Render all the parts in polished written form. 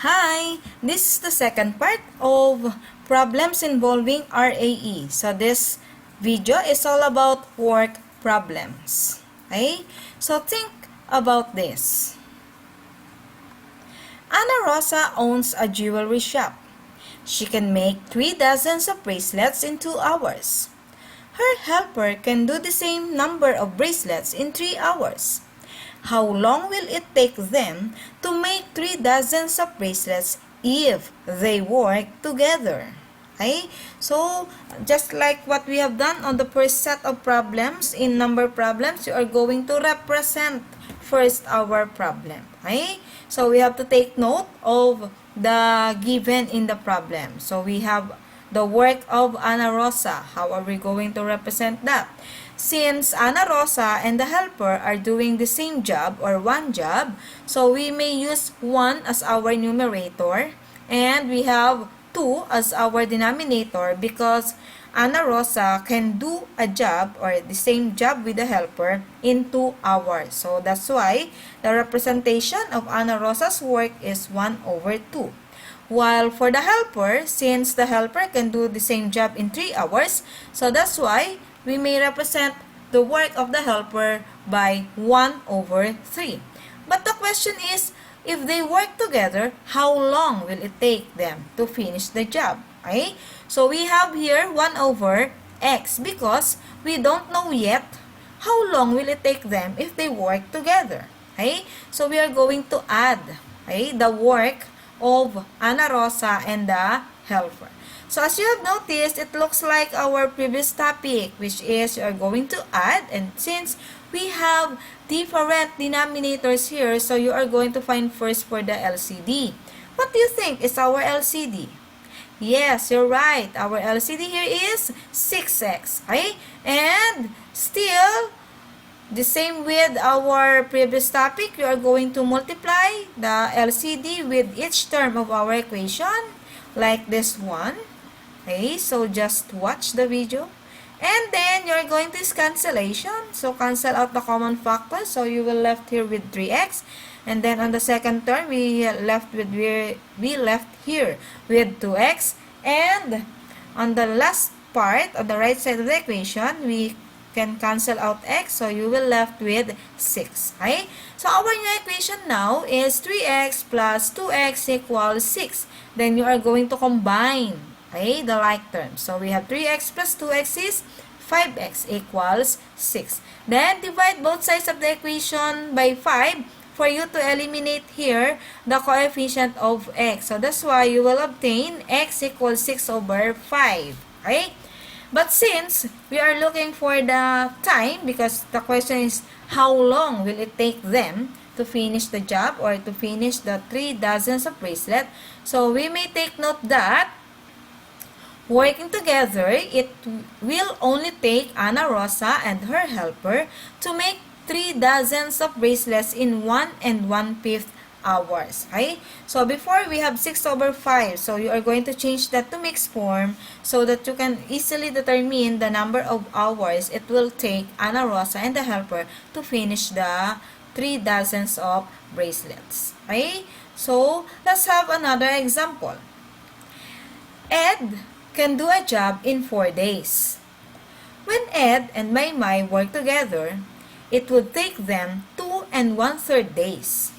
Hi! This is the second part of problems involving RAE. So this video is all about work problems. Okay? So think about this. Ana Rosa owns a jewelry shop. She can make 3 dozens of bracelets in 2 hours. Her helper can do the same number of bracelets in 3 hours. How long will it take them to make 3 dozens of bracelets if they work together? Okay? So, just like what we have done on the first set of problems, in number problems, you are going to represent first our problem. Okay? So, we have to take note of the given in the problem. So, we have the work of Ana Rosa. How are we going to represent that? Since Ana Rosa and the helper are doing the same job or one job, so we may use 1 as our numerator and we have 2 as our denominator because Ana Rosa can do a job or the same job with the helper in 2 hours. So that's why the representation of Ana Rosa's work is 1 over 2. While for the helper, since the helper can do the same job in 3 hours, so that's why we may represent the work of the helper by 1 over 3. But the question is, if they work together, how long will it take them to finish the job? Okay? So we have here 1 over x because we don't know yet how long will it take them if they work together. Okay? So we are going to add the work of Ana Rosa and the helper. So as you have noticed, it looks like our previous topic, which is you are going to add, and since we have different denominators here, so you are going to find first for the LCD. What do you think is our LCD? Yes, you're right. Our LCD here is 6x. Okay? And still, the same with our previous topic, you are going to multiply the LCD with each term of our equation, like this one. Okay, so just watch the video. And then, you're going to use cancellation. So, cancel out the common factor. So, you will left here with 3x. And then, on the second term, we left here with 2x. And, on the last part, on the right side of the equation, we can cancel out x. So, you will left with 6. Okay? So, our new equation now is 3x plus 2x equals 6. Then, you are going to combine the like terms. So, we have 3x plus 2x is 5x equals 6. Then, divide both sides of the equation by 5 for you to eliminate here the coefficient of x. So, that's why you will obtain x equals 6 over 5. Okay? But since we are looking for the time, because the question is how long will it take them to finish the job or to finish the 3 dozens of bracelet. So, we may take note that working together, it will only take Ana Rosa and her helper to make 3 dozens of bracelets in 1 1/5 hours. Okay? So, before we have 6 over 5. So, you are going to change that to mixed form so that you can easily determine the number of hours it will take Ana Rosa and the helper to finish the 3 dozens of bracelets. Okay? So, let's have another example. Ed can do a job in 4 days. When Ed and Maymay work together, it would take them 2 1/3 days.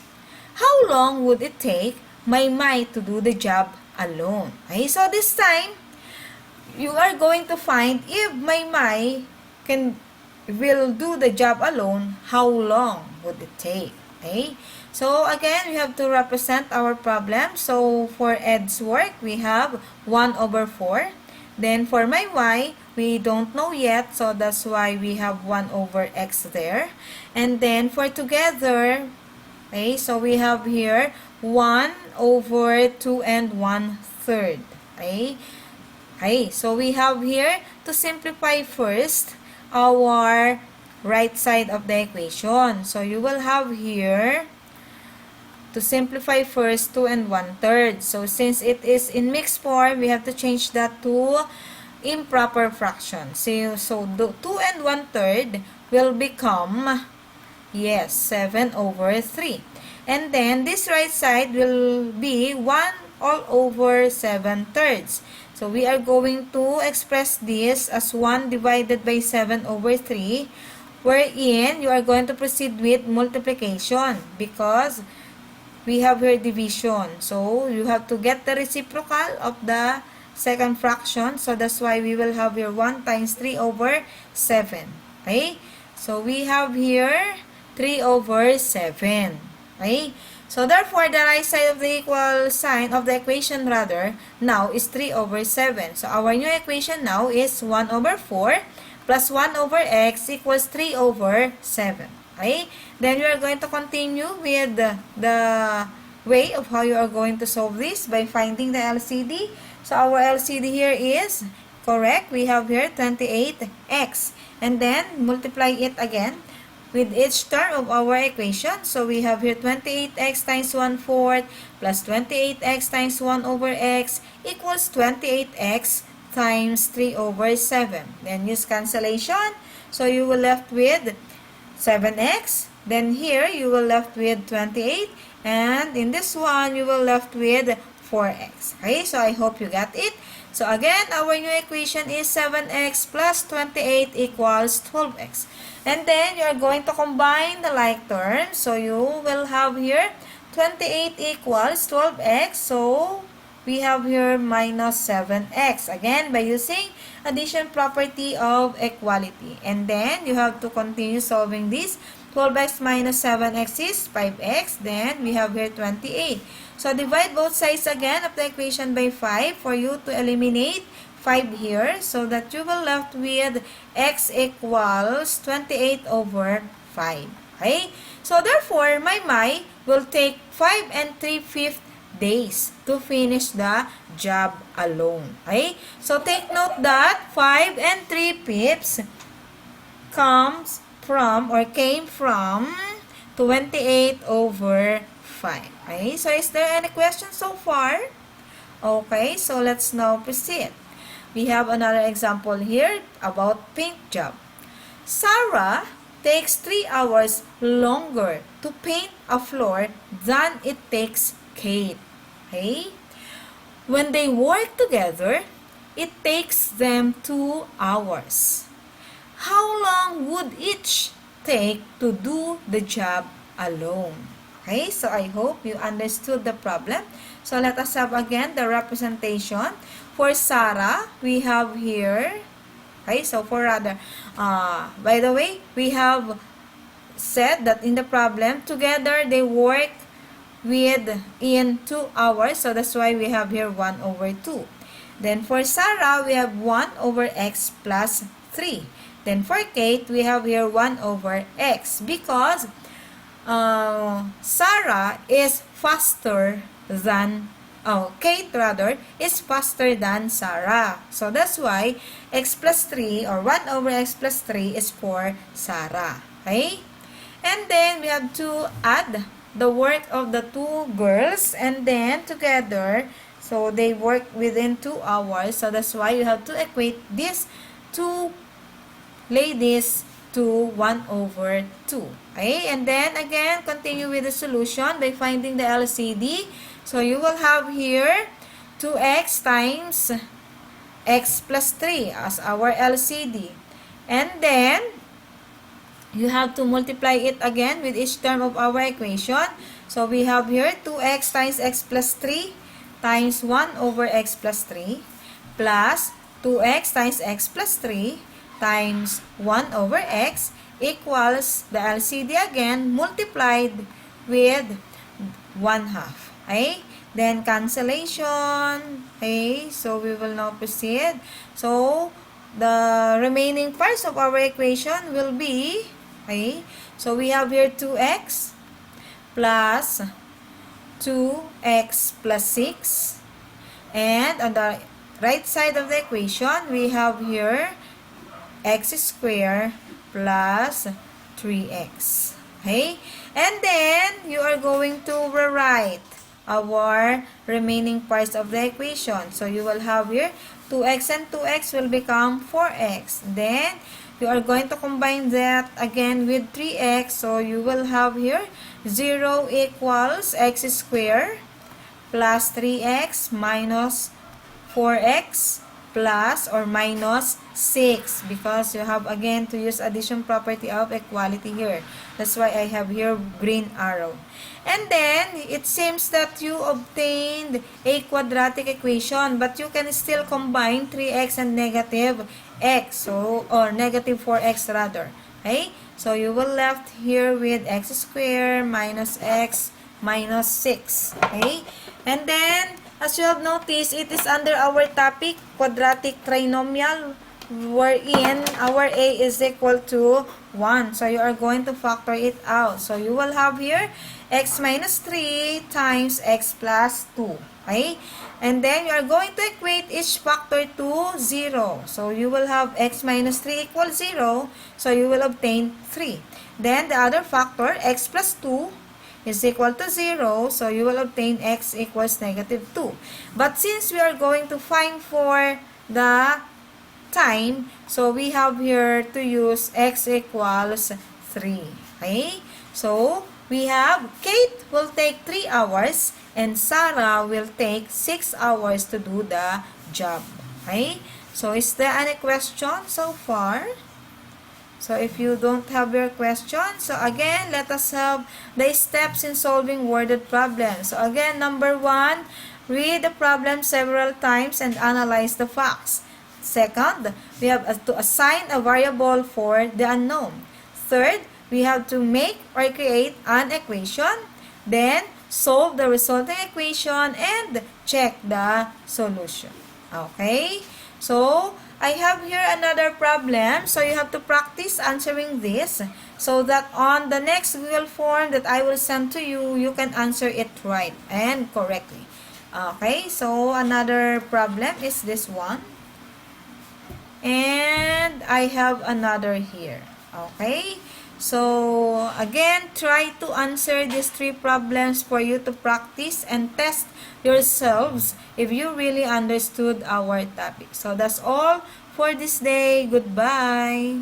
How long would it take Maymay to do the job alone? Okay, so this time, you are going to find if Maymay will do the job alone, how long would it take? Okay? So, again, we have to represent our problem. So, for Ed's work, we have 1 over 4. Then, for my y, we don't know yet. So, that's why we have 1 over x there. And then, for together, okay, so we have here 1 over 2 1/3. Okay? Okay, so we have here to simplify first our right side of the equation. So, you will have here to simplify first 2 1/3. So, since it is in mixed form, we have to change that to improper fraction. So 2 1/3 will become, yes, 7 over 3. And then, this right side will be 1 all over 7/3. So, we are going to express this as 1 divided by 7 over 3, wherein you are going to proceed with multiplication because we have here division. So, you have to get the reciprocal of the second fraction. So, that's why we will have here 1 times 3 over 7. Okay? So, we have here 3 over 7. Okay? So, therefore, the right side of the equal sign of the equation rather now is 3 over 7. So, our new equation now is 1 over 4 plus 1 over x equals 3 over 7. Okay? Then, we are going to continue with the way of how you are going to solve this by finding the LCD. So, our LCD here is correct. We have here 28x. And then, multiply it again with each term of our equation. So, we have here 28x times 1/4 plus 28x times 1 over x equals 28x times 3 over 7. Then, use cancellation. So, you will left with 7x. Then, here, you will left with 28. And in this one, you will left with 4x. Okay, so I hope you got it. So, again, our new equation is 7x plus 28 equals 12x. And then, you are going to combine the like terms. So, you will have here 28 equals 12x. So, we have here minus 7x. Again, by using addition property of equality. And then, you have to continue solving this. 12x minus 7x is 5x. Then, we have here 28. So, divide both sides again of the equation by 5 for you to eliminate 5 here, so that you will left with x equals 28 over 5. Okay? So, therefore, my will take 5 and 3/5 days to finish the job alone. Okay? So, take note that 5 and 3/5 comes from or came from 28 over 5. Okay? So, is there any questions so far? Okay, so let's now proceed. We have another example here about paint job. Sarah takes 3 hours longer to paint a floor than it takes Kate. Okay? When they work together, it takes them 2 hours. How long would each take to do the job alone? Okay, so I hope you understood the problem. So let us have again the representation. For Sarah, we have here, okay, so for rather, by the way, we have said that in the problem, together they work in 2 hours. So that's why we have here 1 over 2. Then for Sarah, we have 1 over x plus 3. Then for Kate, we have here 1 over x because Sarah is faster than Kate rather is faster than Sarah. So that's why x plus 3 or 1 over x plus 3 is for Sarah. Okay? And then we have to add the work of the 2 girls and then together, so they work within 2 hours. So that's why you have to equate these 2 ladies to 1 over 2. Okay? And then again, continue with the solution by finding the LCD. So, you will have here 2x times x plus 3 as our LCD. And then, you have to multiply it again with each term of our equation. So, we have here 2x times x plus 3 times 1 over x plus 3 plus 2x times x plus 3 times 1 over x equals the LCD again multiplied with 1/2. Okay? Then, cancellation. Okay? So, we will now proceed. So, the remaining parts of our equation will be, okay? So, we have here 2x plus 2x plus 6. And on the right side of the equation, we have here x squared plus 3x. Okay? And then, you are going to rewrite our remaining parts of the equation. So, you will have here 2x and 2x will become 4x. Then, you are going to combine that again with 3x. So, you will have here 0 equals x squared plus 3x minus 4x plus or minus 6 because you have again to use addition property of equality here. That's why I have here green arrow. And then, it seems that you obtained a quadratic equation, but you can still combine 3x and negative x, so, or negative 4x rather. Okay? So, you will left here with x squared minus x minus 6. Okay? And then, as you have noticed, it is under our topic, quadratic trinomial, wherein our a is equal to 1. So, you are going to factor it out. So, you will have here x minus 3 times x plus 2. Okay? And then, you are going to equate each factor to 0. So, you will have x minus 3 equals 0. So, you will obtain 3. Then, the other factor, x plus 2, is equal to 0. So, you will obtain x equals negative 2. But since we are going to find for the time, so we have here to use x equals 3. Okay? So, we have Kate will take 3 hours and Sarah will take 6 hours to do the job. Okay? So, is there any question so far? So, if you don't have your question, so again, let us have the steps in solving worded problems. So, again, number 1, read the problem several times and analyze the facts. Second, we have to assign a variable for the unknown. Third, we have to make or create an equation. Then, solve the resulting equation and check the solution. Okay? So, I have here another problem. So, you have to practice answering this so that on the next Google form that I will send to you, you can answer it right and correctly. Okay? So, another problem is this one. And I have another here. Okay? So, again, try to answer these 3 problems for you to practice and test yourselves if you really understood our topic. So, that's all for this day. Goodbye!